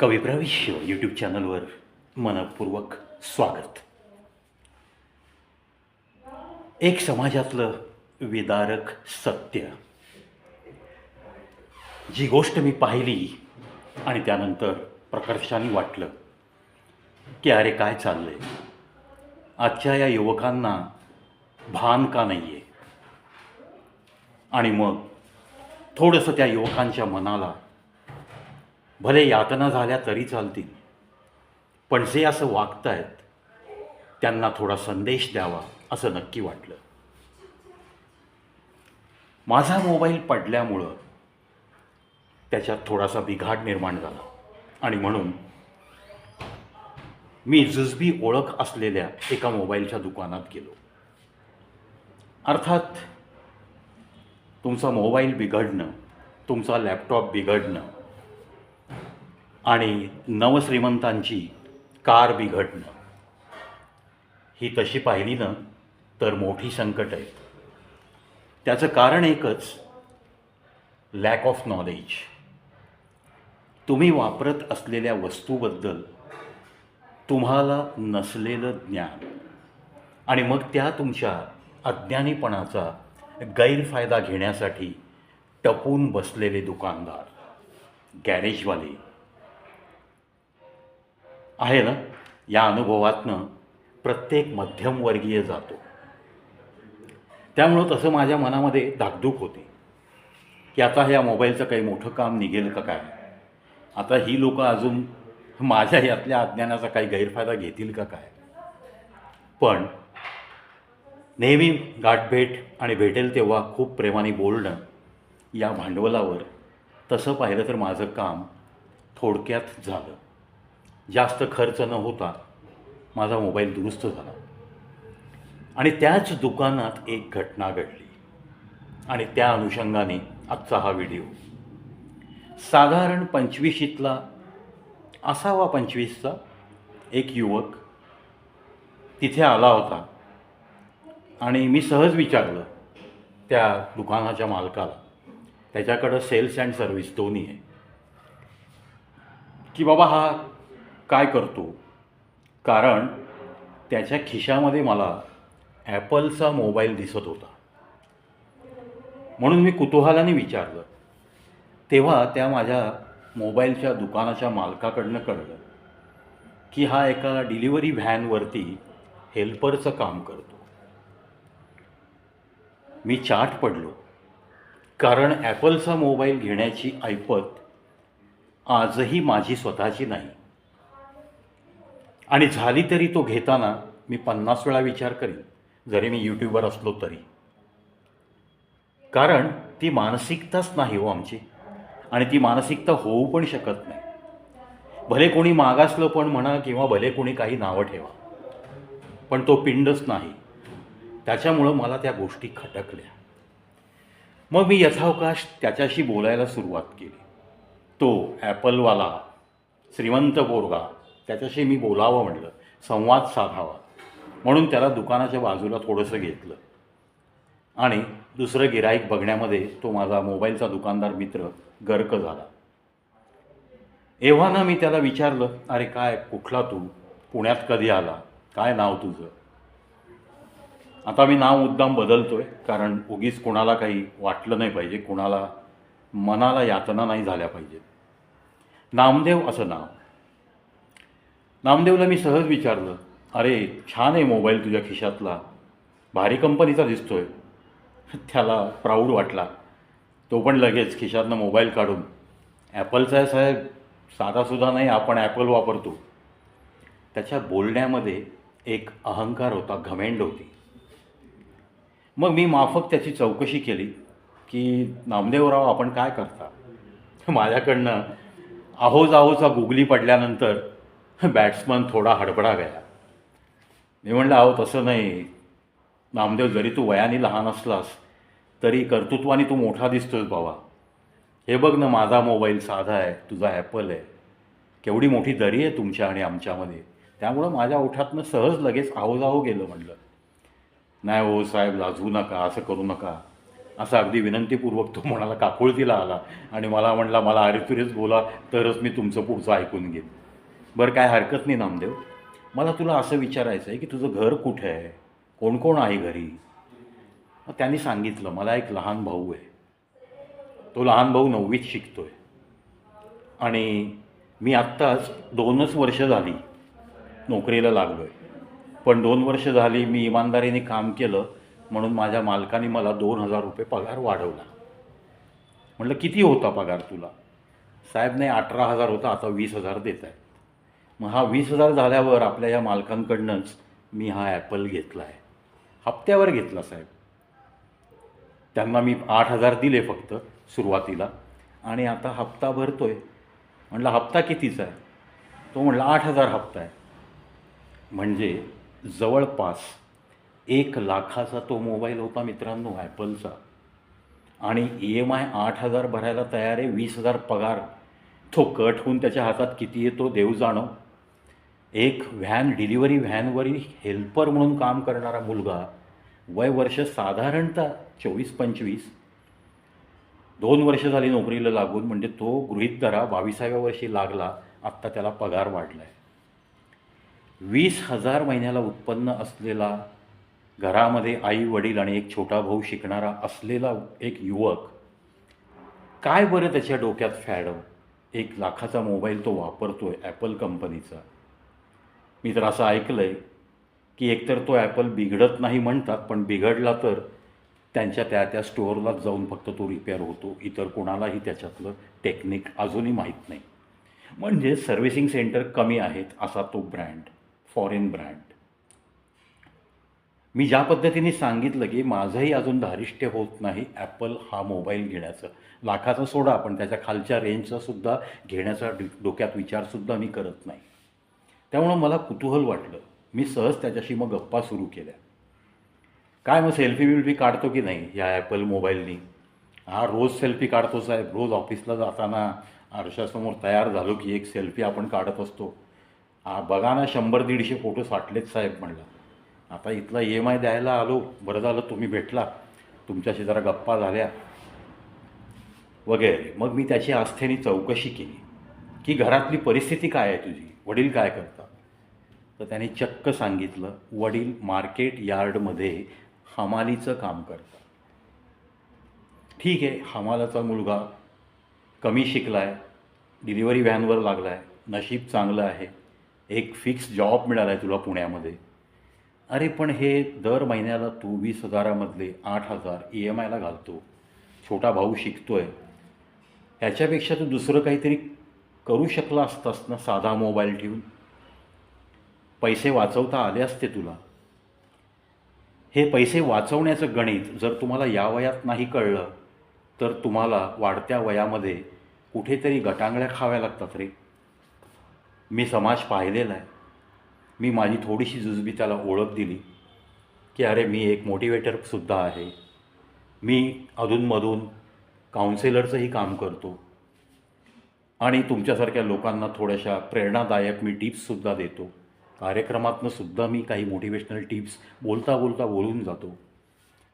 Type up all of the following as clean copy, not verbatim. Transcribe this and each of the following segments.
कविप्रविश्य YouTube चॅनलवर मनपूर्वक स्वागत. एक समाजातलं विदारक सत्य, जी गोष्ट मी पाहिली आणि त्यानंतर प्रकर्षाने वाटलं की अरे काय चाललंय, आजच्या या युवकांना भान का नाही आहे. आणि मग थोडंसं त्या युवकांच्या मनाला भले यातना झाल्या तरी चालतील, पण जे असं वागतायत त्यांना थोडा संदेश द्यावा असं नक्की वाटलं. माझा मोबाईल पडल्यामुळं त्याच्यात थोडासा बिघाड निर्माण झाला आणि म्हणून मी जुजबी ओळख असलेल्या एका मोबाईलच्या दुकानात गेलो. अर्थात तुमचा मोबाईल बिघडणं, तुमचा लॅपटॉप बिघडणं आणि नवश्रीमंतांची कार बिघडणं ही तशी पाहिली ना तर मोठी संकट आहे. त्याचं कारण एकच, लॅक ऑफ नॉलेज. तुम्ही वापरत असलेल्या वस्तूबद्दल तुम्हाला नसलेलं ज्ञान आणि मग त्या तुमच्या अज्ञानीपणाचा गैरफायदा घेण्यासाठी टपून बसलेले दुकानदार, गॅरेजवाले आहे ना. या अनुभवातनं प्रत्येक मध्यमवर्गीय जातो. त्यामुळं तसं माझ्या मनामध्ये धाकधूक होती की आता ह्या मोबाईलचं काही मोठं काम निघेल का काय, आता ही लोकं अजून माझ्या यातल्या अज्ञानाचा काही गैरफायदा घेतील का काय. पण नेहमी गाठभेट आणि भेटेल तेव्हा खूप प्रेमाने बोलणं या भांडवलावर तसं पाहिलं तर माझं काम थोडक्यात झालं. जास्त खर्च न होता माझा मोबाईल दुरुस्त झाला. आणि त्याच दुकानात एक घटना घडली आणि त्या अनुषंगाने आजचा हा व्हिडिओ. साधारण 25शीतला असावा, 25चा एक युवक तिथे आला होता आणि मी सहज विचारलं त्या दुकानाच्या मालकाला, त्याच्याकडं सेल्स अँड सर्व्हिस दोन्ही आहे, की बाबा हा काय करतो. कारण त्याच्या खिशामध्ये मला ॲपलचा मोबाईल दिसत होता. म्हणून मी कुतूहलाने विचारलं. तेव्हा त्या माझ्या मोबाईलच्या दुकानाच्या मालकाकडनं कळलं की हा एका डिलिव्हरी व्हॅनवरती हेल्परचं काम करतो. मी चाट पडलो, कारण ॲपलचा मोबाईल घेण्याची ऐपत आजही माझी स्वतःची नाही. आणि झाली तरी तो घेताना मी 50 वेळा विचार करीन, जरी मी यूट्यूबवर असलो तरी. कारण ती मानसिकताच नाही हो आमची, आणि ती मानसिकता होऊ पण शकत नाही. भले कोणी मागासलं पण म्हणा किंवा भले कोणी काही नावं ठेवा, पण तो पिंडच नाही. त्याच्यामुळं मला त्या गोष्टी खटकल्या. मग मी यथावकाश त्याच्याशी बोलायला सुरुवात केली. तो ॲपलवाला श्रीमंत पोरगा, त्याच्याशी मी बोलावं म्हणलं, संवाद साधावा म्हणून त्याला दुकानाच्या बाजूला थोडंसं घेतलं आणि दुसरं गिऱ्हाईक बघण्यामध्ये तो माझा मोबाईलचा दुकानदार मित्र गर्क झाला. एव्हा ना मी त्याला विचारलं, अरे काय, कुठला तू, पुण्यात कधी आला, काय नाव तुझं. आता मी नाव मुद्दाम बदलतोय, कारण उगीच कोणाला काही वाटलं नाही पाहिजे, कोणाला मनाला यातना नाही झाल्या पाहिजेत. नामदेव असं नाव. नामदेवला मी सहज विचारलं, अरे छान आहे मोबाईल तुझ्या खिशातला, भारी कंपनीचा दिसतोय. त्याला प्राऊड वाटला. तो पण लगेच खिशातनं मोबाईल काढून, ॲपलचा आहे साहेब, साधासुद्धा नाही, आपण ॲपल वापरतो. त्याच्या बोलण्यामध्ये एक अहंकार होता, घमेंड होती. मग मी माफक त्याची चौकशी केली की नामदेवराव आपण काय करता. माझ्याकडनं आहोजाहोचा गुगली पडल्यानंतर बॅट्समन थोडा हडबडा गया. मी म्हणलं, अहो तसं नाही नामदेव, जरी तू वयाने लहान असलास तरी कर्तृत्वाने तू मोठा दिसतोस बाबा. हे बघ ना, माझा मोबाईल साधा आहे, तुझा ॲपल आहे, केवढी मोठी दरी आहे तुमच्या आणि आमच्यामध्ये. त्यामुळं माझ्या ओठातनं सहज लगेच आहोजाहो गेलं. म्हणलं, नाही हो साहेब, लाजवू नका, असं करू नका. असा अगदी विनंतीपूर्वक तो म्हणाला, काकुळतीला आला आणि मला म्हणला, मला अरेतुरेच बोला तरच मी तुमचं पुढचं ऐकून घेईन. बरं काय हरकत नाही नामदेव, मला तुला असं विचारायचं आहे की तुझं घर कुठे आहे, कोण कोण आहे घरी. मग त्यांनी सांगितलं, मला एक लहान भाऊ आहे, तो लहान भाऊ 9वीत शिकतोय आणि मी आत्ताच 2च वर्ष झाली नोकरीला लागलो आहे. पण 2 वर्ष झाली मी इमानदारीने काम केलं म्हणून माझ्या मालकाने मला 2,000 रुपये पगार वाढवला. म्हटलं किती होता पगार तुला? साहेब नाही 18,000 होता, आता 20,000 देत आहे. मग हा 20,000 झाल्यावर आपल्या या मालकांकडनंच मी हा ॲपल घेतला आहे. हप्त्यावर घेतला साहेब. त्यांना मी 8,000 दिले फक्त सुरुवातीला आणि आता हप्ता भरतोय. म्हटलं हप्ता कितीचा आहे? तो म्हटला 8,000 हप्ता आहे. म्हणजे जवळपास 1,00,000चा तो मोबाईल होता मित्रांनो ॲपलचा. आणि EMI 8,000 भरायला तयार आहे, 20,000 पगार. तो कट होऊन त्याच्या हातात किती येतो देव जाणो. एक डिलिव्हरी व्हॅनवरील हेल्पर म्हणून काम करणारा मुलगा, वय वर्ष साधारणतः 24-25, 2 वर्ष झाली नोकरीला लागून, म्हणजे तो गृहीत धरा 22व्या वर्षी लागला, आत्ता त्याला पगार वाढला आहे. 20,000 महिन्याला उत्पन्न असलेला, घरामध्ये आई वडील आणि एक छोटा भाऊ शिकणारा असलेला एक युवक, काय बरं त्याच्या डोक्यात फॅड? 1,00,000चा मोबाईल तो वापरतोय ॲपल कंपनीचा. मी तर असं ऐकलं आहे की एकतर तो ॲपल बिघडत नाही म्हणतात, पण बिघडला तर त्यांच्या त्या स्टोअरलाच जाऊन फक्त तो रिपेअर होतो. इतर कोणालाही त्याच्यातलं टेक्निक अजूनही माहीत नाही. म्हणजे सर्व्हिसिंग सेंटर कमी आहेत असा तो ब्रँड, फॉरेन ब्रँड. मी ज्या पद्धतीने सांगितलं की माझंही अजून धारिष्ट्य होत नाही ॲपल हा मोबाईल घेण्याचं, लाखाचा सोडा पण त्याच्या खालच्या रेंजचा सुद्धा घेण्याचा डोक्यात विचारसुद्धा मी करत नाही. त्यामुळं मला कुतूहल वाटलं. मी सहज त्याच्याशी मग गप्पा सुरू केल्या. काय मग सेल्फी काढतो की नाही या ॲपल मोबाईलनी? हा रोज सेल्फी काढतो साहेब. रोज ऑफिसला जाताना आरशासमोर तयार झालो की एक सेल्फी आपण काढत असतो. बघा ना 100-150 फोटो साठलेत साहेब म्हणला. आता इथला EMI द्यायला आलो, बरं झालं तुम्ही भेटला, तुमच्याशी जरा गप्पा झाल्या वगैरे. मग मी त्याची आस्थेने चौकशी केली की घरातली परिस्थिती काय आहे तुझी, वडील काय करतात? तर त्याने चक्क सांगितलं, वडील मार्केट यार्डमध्ये हमालीचं काम करतात. ठीक आहे, हमालाचा मुलगा कमी शिकला आहे, डिलिव्हरी व्हॅनवर लागला आहे, नशीब चांगलं आहे, एक फिक्स जॉब मिळाला आहे तुला पुण्यामध्ये. अरे पण हे दर महिन्याला तू 20,000मधले 8,000 EMIला घालतो, छोटा भाऊ शिकतो आहे, ह्याच्यापेक्षा तू दुसरं काहीतरी करू शकला असतास ना, साधा मोबाईल ठेवून पैसे वाचवता आले असते तुला. हे पैसे वाचवण्याचं गणित जर तुम्हाला या वयात नाही कळलं तर तुम्हाला वाढत्या वयामध्ये कुठेतरी गटांगळ्या खाव्या लागतात रे. मी समाज पाहिलेला आहे. मी माझी थोडीशी जुजबी त्याला ओळख दिली की अरे मी एक मोटिवेटरसुद्धा आहे, मी अधूनमधून काउन्सिलरचंही काम करतो आणि तुमच्यासारख्या लोकांना थोड्याशा प्रेरणादायक मी टिप्ससुद्धा देतो. कार्यक्रमातनं सुद्धा मी काही मोटिवेशनल टिप्स बोलता बोलता बोलून जातो.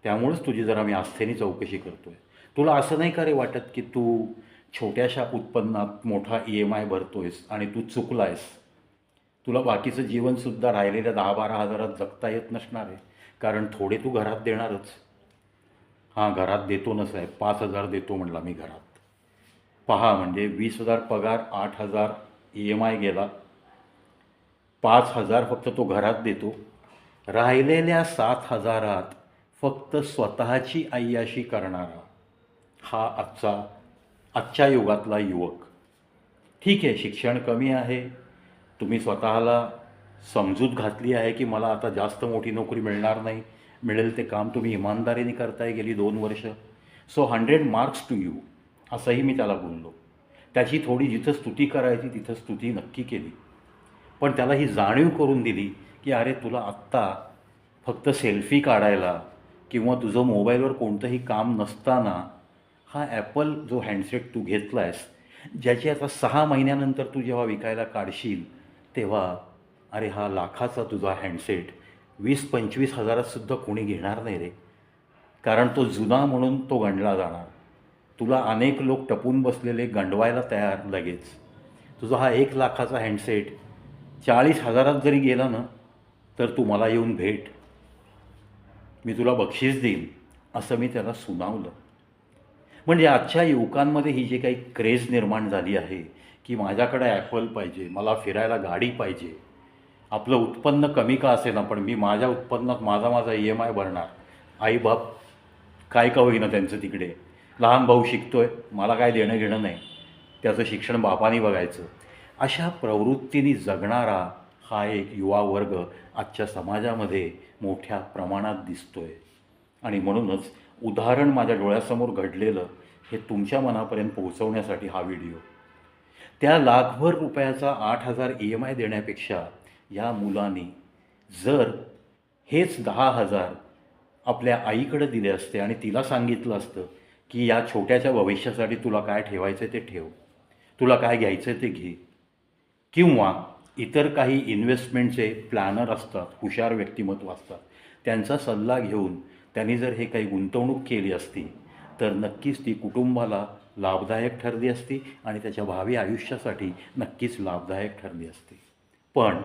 त्यामुळेच तुझी जरा मी आस्थेने चौकशी करतो आहे. तुला असं नाही का रे वाटत की तू छोट्याशा उत्पन्नात मोठा EMI भरतो आहेस आणि तू चुकला आहेस? तुला बाकीचं जीवनसुद्धा राहिलेल्या 10-12 हजारात जगता येत नसणार आहे, कारण थोडे तू घरात देणारच. हां, घरात देतो ना साहेब, 5,000 देतो म्हणला मी घरात. पहा, म्हणजे 20,000 पगार, 8,000 EMI गेला, 5,000 फक्त तो घरात देतो. राहिलेल्या 7,000त फक्त स्वतःची अय्याशी करणारा हा आजच्या युगातला युवक. ठीक आहे, शिक्षण कमी आहे, तुम्ही स्वतःला समजूत घातली आहे की मला आता जास्त मोठी नोकरी मिळणार नाही, मिळेल ते काम तुम्ही इमानदारीने करताय गेली 2 वर्ष, सो 100 मार्क्स टू यू, असंही मी त्याला बोललो. त्याची थोडी जिथं स्तुती करायची तिथं स्तुती नक्की केली, पण त्याला ही जाणीव करून दिली की अरे तुला आत्ता फक्त सेल्फी काढायला किंवा तुझं मोबाईलवर कोणतंही काम नसताना हा ॲपल जो हँडसेट तू घेतला आहेस, ज्याची आता 6 महिन्यानंतर तू जेव्हा विकायला काढशील तेव्हा अरे हा लाखाचा तुझा हँडसेट 20-25 हजारातसुद्धा कोणी घेणार नाही रे. कारण तो जुना म्हणून तो गंडला जाणार. तुला अनेक लोक टपून बसलेले गंडवायला तयार लगेच. तुझा हा 1,00,000चा हँडसेट 40,000त जरी गेला ना, तर तू मला येऊन भेट, मी तुला बक्षीस देईन, असं मी त्याला सुनावलं. म्हणजे आजच्या युवकांमध्ये ही जी काही क्रेज निर्माण झाली आहे की माझ्याकडे ॲपल पाहिजे, मला फिरायला गाडी पाहिजे, आपलं उत्पन्न कमी का असेना पण मी माझ्या उत्पन्नात माझा EMI भरणार. आईबाप काय का होईना त्यांचं तिकडे, लहान भाऊ शिकतोय, मला काय देणं घेणं नाही, त्याचं शिक्षण बापानी बघायचं, अशा प्रवृत्तीने जगणारा हा एक युवा वर्ग आजच्या समाजामध्ये मोठ्या प्रमाणात दिसतोय. आणि म्हणूनच उदाहरण माझ्या डोळ्यासमोर घडलेलं हे तुमच्या मनापर्यंत पोहोचवण्यासाठी हा व्हिडिओ. त्या लाखभर रुपयाचा 8,000 EMI देण्यापेक्षा या मुलांनी जर हेच 10,000 आपल्या आईकडे दिले असते आणि तिला सांगितलं असतं की या छोट्याच्या भविष्यासाठी तुला काय ठेवायचं ते ठेव, तुला काय घ्यायचं ते घे, किंवा इतर काही इन्व्हेस्टमेंटचे प्लॅनर असतात, हुशार व्यक्तिमत्व असतात, त्यांचा सल्ला घेऊन त्यांनी जर हे काही गुंतवणूक केली असती तर नक्कीच ती कुटुंबाला लाभदायक ठरली असती आणि त्याच्या भावी आयुष्यासाठी नक्कीच लाभदायक ठरली असती. पण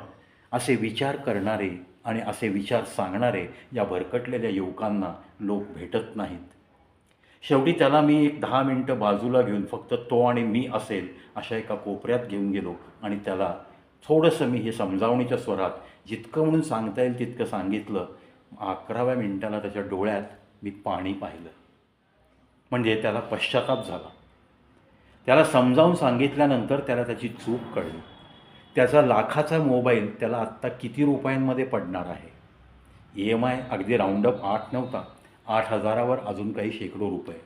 असे विचार करणारे आणि असे विचार सांगणारे या भरकटलेल्या युवकांना लोक भेटत नाहीत. शेवटी त्याला मी एक 10 मिनटं बाजूला घेऊन फक्त तो आणि मी असेल अशा एका कोपऱ्यात घेऊन गेलो आणि त्याला थोडंसं मी हे समजावणीच्या स्वरात जितकं म्हणून सांगता येईल तितकं सांगितलं. 11व्या मिनिटाला त्याच्या डोळ्यात मी पाणी पाहिलं. म्हणजे त्याला पश्चाताप झाला. त्याला समजावून सांगितल्यानंतर त्याला त्याची चूक कळली. त्याचा लाखाचा मोबाईल त्याला आत्ता किती रुपयांमध्ये पडणार आहे. EMI अगदी राऊंडअप 8 नव्हता, 8,000वर अजून काही शेकडो रुपये.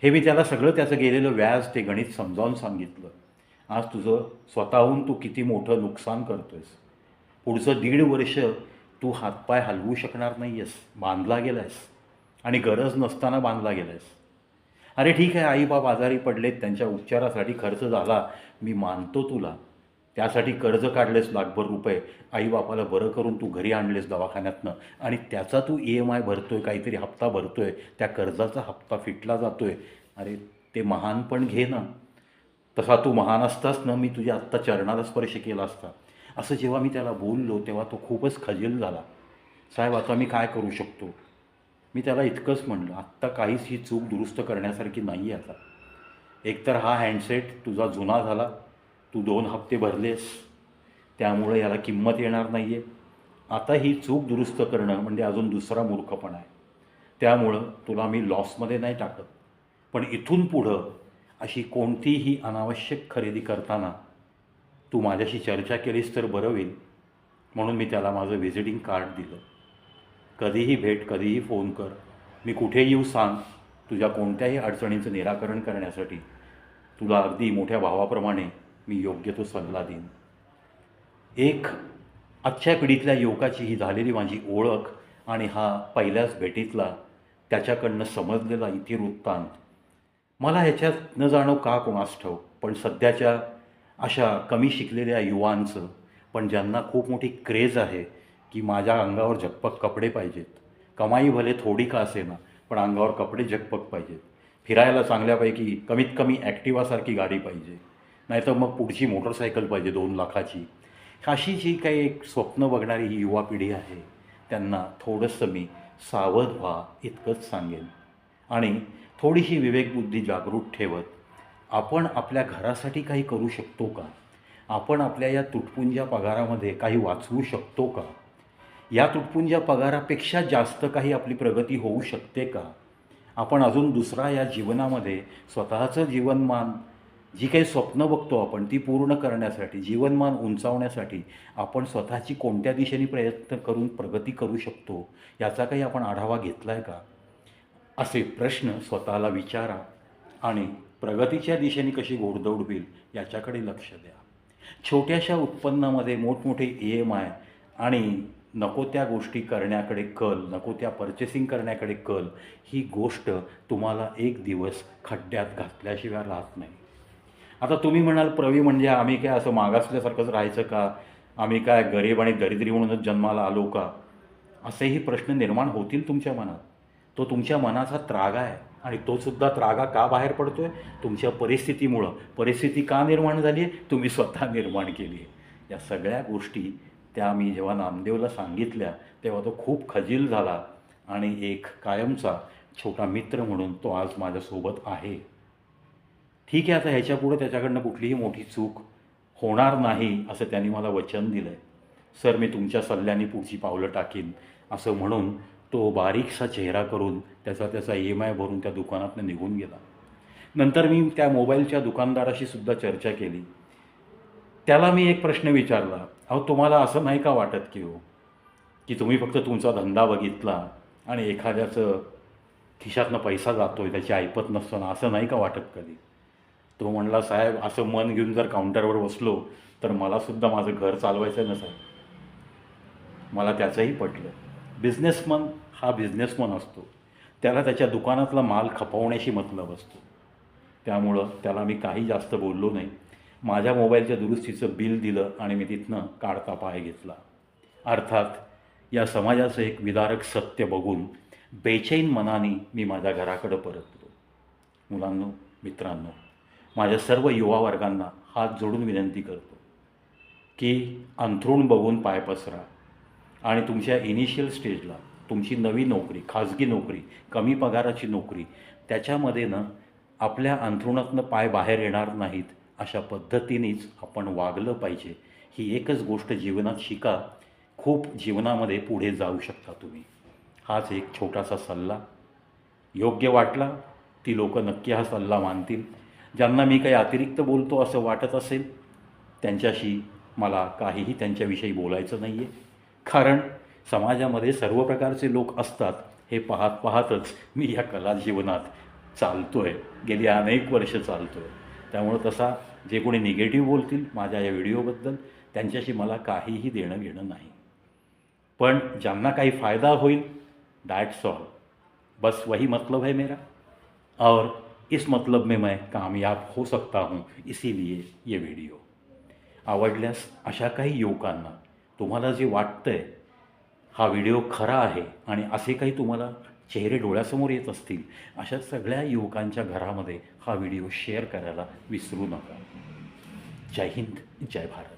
हे मी त्याला सगळं त्याचं गेलेलं व्याज ते गणित समजावून सांगितलं. आज तुझं स्वतःहून तू किती मोठं नुकसान करतोयस. पुढचं 1.5 वर्ष तू हातपाय हलवू शकणार नाही आहेस, बांधला गेला आहेस आणि गरज नसताना बांधला गेला आहेस. अरे ठीक आहे, आईबाप आजारी पडलेत, त्यांच्या उपचारासाठी खर्च झाला, मी मानतो तुला. त्यासाठी कर्ज काढलेस लाखभर रुपये, आईबापाला बरं करून तू घरी आणलेस दवाखान्यातनं आणि त्याचा तू EMI भरतोय, काहीतरी हप्ता भरतोय, त्या कर्जाचा हप्ता फिटला जातोय. अरे ते महानपण घे ना. तसा तू महान असतास ना, मी तुझ्या आत्ता चरणाला स्पर्श केला असता. असं जेव्हा मी त्याला बोललो तेव्हा तो खूपच खजील झाला. साहेब आता मी काय करू शकतो. मी त्याला इतकंच म्हणलं, आत्ता काहीच ही चूक दुरुस्त करण्यासारखी नाही आहे. आता एकतर हा हँडसेट तुझा जुना झाला, तू 2 हप्ते भरलेस, त्यामुळे याला किंमत येणार नाही आहे. आता ही चूक दुरुस्त करणं म्हणजे अजून दुसरा मूर्खपणा आहे. त्यामुळं तुला मी लॉसमध्ये नाही टाकत, पण इथून पुढं अशी कोणतीही अनावश्यक खरेदी करताना तू माझ्याशी चर्चा केलीस तर बरं होईल. म्हणून मी त्याला माझं व्हिजिटिंग कार्ड दिलं. कधीही भेट, कधीही फोन कर, मी कुठे येऊ सांग, तुझ्या कोणत्याही अडचणींचं निराकरण करण्यासाठी तुला अगदी मोठ्या भावाप्रमाणे मी योग्य तो सल्ला देईन. एक आजच्या पिढीतल्या युवकाची ही झालेली माझी ओळख आणि हा पहिल्याच भेटीतला त्याच्याकडनं समजलेला इतिवृत्तांत. मला ह्याच्यात न जाणं का कोणास ठाऊक, पण सध्याच्या अशा कमी शिकलेल्या युवांचं, पण ज्यांना खूप मोठी क्रेज आहे की माझ्या अंगावर झकपक कपडे पाहिजेत, कमाई भले थोडी का असेना पण अंगावर कपडे झकपक पाहिजेत, फिरायला चांगल्यापैकी कमीत कमी ॲक्टिवासारखी गाडी पाहिजे, नाहीतर मग पुढची मोटरसायकल पाहिजे 2 लाखाची. अशी जी काही एक स्वप्न बघणारी ही युवा पिढी आहे त्यांना थोडंसं मी सावध व्हा इतकंच सांगेन. आणि थोडीशी विवेकबुद्धी जागृत ठेवत आपण आपल्या घरासाठी काही करू शकतो का, आपण आपल्या या तुटपुंज्या पगारामध्ये काही वाचवू शकतो का, या तुटपुंज्या पगारापेक्षा जास्त काही आपली प्रगती होऊ शकते का, आपण अजून दुसरा या जीवनामध्ये स्वतःचं जीवनमान जी काही स्वप्न बघतो आपण ती पूर्ण करण्यासाठी, जीवनमान उंचावण्यासाठी आपण स्वतःची कोणत्या दिशेने प्रयत्न करून प्रगती करू शकतो याचा काही आपण आढावा घेतला आहे का, असे प्रश्न स्वतःला विचारा आणि प्रगतीच्या दिशेने कशी घोडदौड होईल याच्याकडे लक्ष द्या. छोट्याशा उत्पन्नामध्ये मोठमोठे EMI आणि नको त्या गोष्टी करण्याकडे कल, नको त्या पर्चेसिंग करण्याकडे कल, ही गोष्ट तुम्हाला एक दिवस खड्ड्यात घातल्याशिवाय राहत नाही. आता तुम्ही म्हणाल प्रवी म्हणजे आम्ही काय असं मागासल्यासारखंच राहायचं का, आम्ही काय गरीब आणि दरिद्री म्हणूनच जन्माला आलो का, असेही प्रश्न निर्माण होतील तुमच्या मनात. तो तुमच्या मनाचा त्रागा आहे आणि तोसुद्धा त्रागा का बाहेर पडतो आहे? तुमच्या परिस्थितीमुळं. परिस्थिती का निर्माण झाली आहे? तुम्ही स्वतः निर्माण केली आहे. या सगळ्या गोष्टी त्या मी जेव्हा नामदेवला सांगितल्या तेव्हा तो खूप खजील झाला आणि एक कायमचा छोटा मित्र म्हणून तो आज माझ्यासोबत आहे. ठीक आहे, आता ह्याच्यापुढे त्याच्याकडनं कुठलीही मोठी चूक होणार नाही असं त्यांनी मला वचन दिलं आहे. सर, मी तुमच्या सल्ल्याने पुढची पावलं टाकीन असं म्हणून तो बारीकसा चेहरा करून त्याचा EMI भरून त्या दुकानातनं निघून गेला. नंतर मी त्या मोबाईलच्या दुकानदाराशी सुद्धा चर्चा केली. त्याला मी एक प्रश्न विचारला, अहो तुम्हाला असं नाही का वाटत की तुम्ही फक्त तुमचा धंदा बघितला आणि एखाद्याचं खिशातनं पैसा जातो आहे त्याची ऐपत नसताना असं नाही का वाटत कधी? तो म्हणला, साहेब असं मन घेऊन जर काउंटरवर बसलो तर मलासुद्धा माझं घर चालवायचं नसायचं. मला त्याचंही पटलं. बिझनेसमन हा बिझनेसमन असतो, त्याला त्याच्या दुकानातला माल खपवण्याशी मतलब असतो. त्यामुळं त्याला मी काही जास्त बोललो नाही. माझ्या मोबाईलच्या दुरुस्तीचं बिल दिलं आणि मी तिथनं काढता पाय घेतला. अर्थात या समाजाचं एक विदारक सत्य बघून बेचैन मनाने मी माझ्या घराकडं परतलो. मुलांनो, मित्रांनो, माझ्या सर्व युवा वर्गांना हात जोडून विनंती करतो की अंथरूण बघून पाय पसरा आणि तुमच्या इनिशियल स्टेजला तुमची नवी नोकरी, खाजगी नोकरी, कमी पगाराची नोकरी, त्याच्यामध्ये आपल्या अंथरुणातनं पाय बाहेर येणार नाहीत अशा पद्धतीनेच आपण वागलं पाहिजे. ही एकच गोष्ट जीवनात शिका, खूप जीवनामध्ये पुढे जाऊ शकता तुम्ही. हाच एक छोटासा सल्ला. योग्य वाटला ती लोक नक्की हा सल्ला मानतील. ज्यांना मी काही अतिरिक्त बोलतो असं वाटत असेल त्यांच्याशी मला काहीही त्यांच्याविषयी बोलायचं नाही आहे, कारण समाजामध्ये सर्व प्रकारचे लोक असतात हे पाहत पाहतच मी या कला जीवनात चालतो आहे, गेली अनेक वर्ष चालतो आहे. त्यामुळं तसा जे कोणी निगेटिव्ह बोलतील माझ्या या व्हिडिओबद्दल त्यांच्याशी मला काहीही देणं घेणं नाही. पण ज्यांना काही फ़ायदा होईल, दैट्स ऑल, बस वही मतलब है मेरा, और इस मतलब में मैं कामयाब हो सकता हूँ, इसीलिए ये व्हिडिओ. आवडल्यास अशा काही युवकांना तुम्हाला जे वाटतं आहे हा व्हिडिओ खरा आहे आणि असे काही तुम्हाला चेहरे डोळ्यासमोर येत असतील अशा सगळ्या युवकांच्या घरामध्ये हा व्हिडिओ शेअर करायला विसरू नका. जय हिंद, जय भारत.